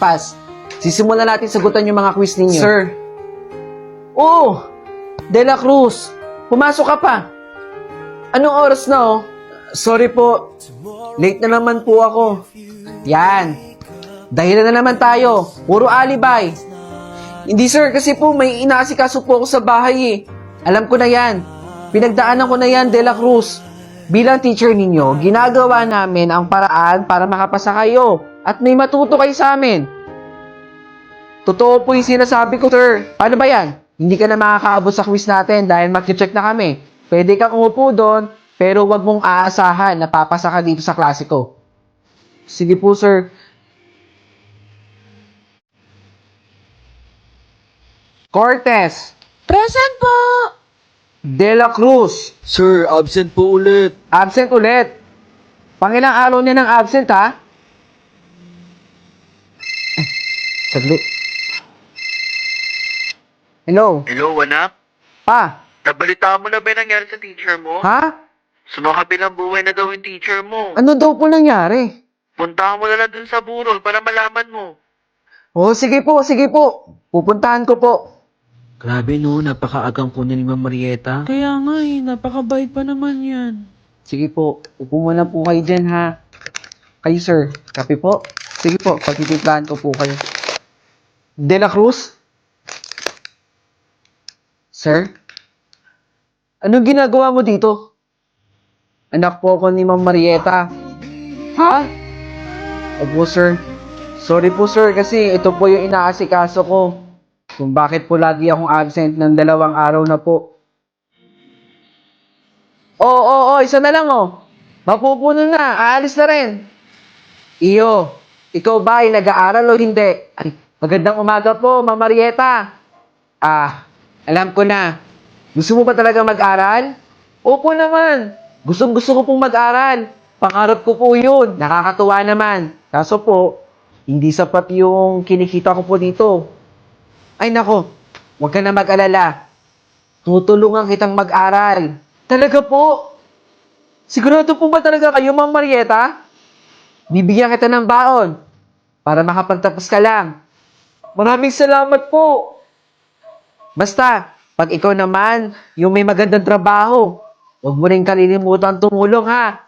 pass. Sisimulan natin sagutan yung mga quiz ninyo. Sir. Oh! De La Cruz! Pumasok ka pa! Anong oras na oh? Sorry po. Late na naman po ako. Yan. Dahilan na naman tayo. Puro alibay. Hindi sir, kasi po may inaasikaso po ako sa bahay eh. Alam ko na yan. Pinagdaanan ko na yan, De La Cruz. Bilang teacher ninyo, ginagawa namin ang paraan para makapasa kayo at may matuto kayo sa amin. Totoo po yung sinasabi ko, sir. Paano ba yan? Hindi ka na makakaabot sa quiz natin dahil mag-check na kami. Pwede kang umupo doon, pero wag mong aasahan na papasa ka dito sa klase ko. Sige po, sir. Cortez! Present po! De La Cruz! Sir, absent po ulit. Absent ulit. Pangilang araw niya ng absent, ha? Saglit. Hello? Hello, anak? Pa? Nabalitaan mo na ba yung nangyari sa teacher mo? Ha? Sumakabilang buhay na daw yung teacher mo. Ano daw po nangyari? Puntahan mo na lang dun sa burol para malaman mo. Oh, sige po, sige po. Pupuntahan ko po. Grabe no, napakaagang po ni Ma'am Marieta. Kaya nga napakabait pa naman yan. Sige po, upo muna po kayo dyan, ha? Kayo, sir. Kape po? Sige po, pagtitimplahan ko po kayo. De La Cruz? Sir? Anong ginagawa mo dito? Anak po ako ni Ma'am Marieta. Ha? Opo, sir. Sorry po, sir, kasi ito po yung inaasikaso ko. Kung bakit po lagi akong absent ng 2 araw na po. Oo, isa na lang, oh. Mapupuno na, aalis na rin. Iyo, ikaw ba ay nag-aaral o hindi? Ay, magandang umaga po, Ma'am Marieta. Alam ko na. Gusto mo ba talaga mag-aral? Opo naman. Gusto ko pong mag-aral. Pangarap ko po yun. Nakakatuwa naman. Kaso po, hindi sapat yung kinikita ko po dito. Ay nako, huwag ka na mag-alala. Tutulungan kitang mag-aral. Talaga po? Sigurado po ba talaga kayo, Ma'am Marieta? Bibigyan kita ng baon para makapagtapos ka lang. Maraming salamat po. Basta, pag ikaw naman, yung may magandang trabaho, huwag mo rin kalilimutan tumulong, ha?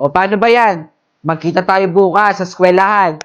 O paano ba yan? Magkita tayo bukas sa eskwelahan.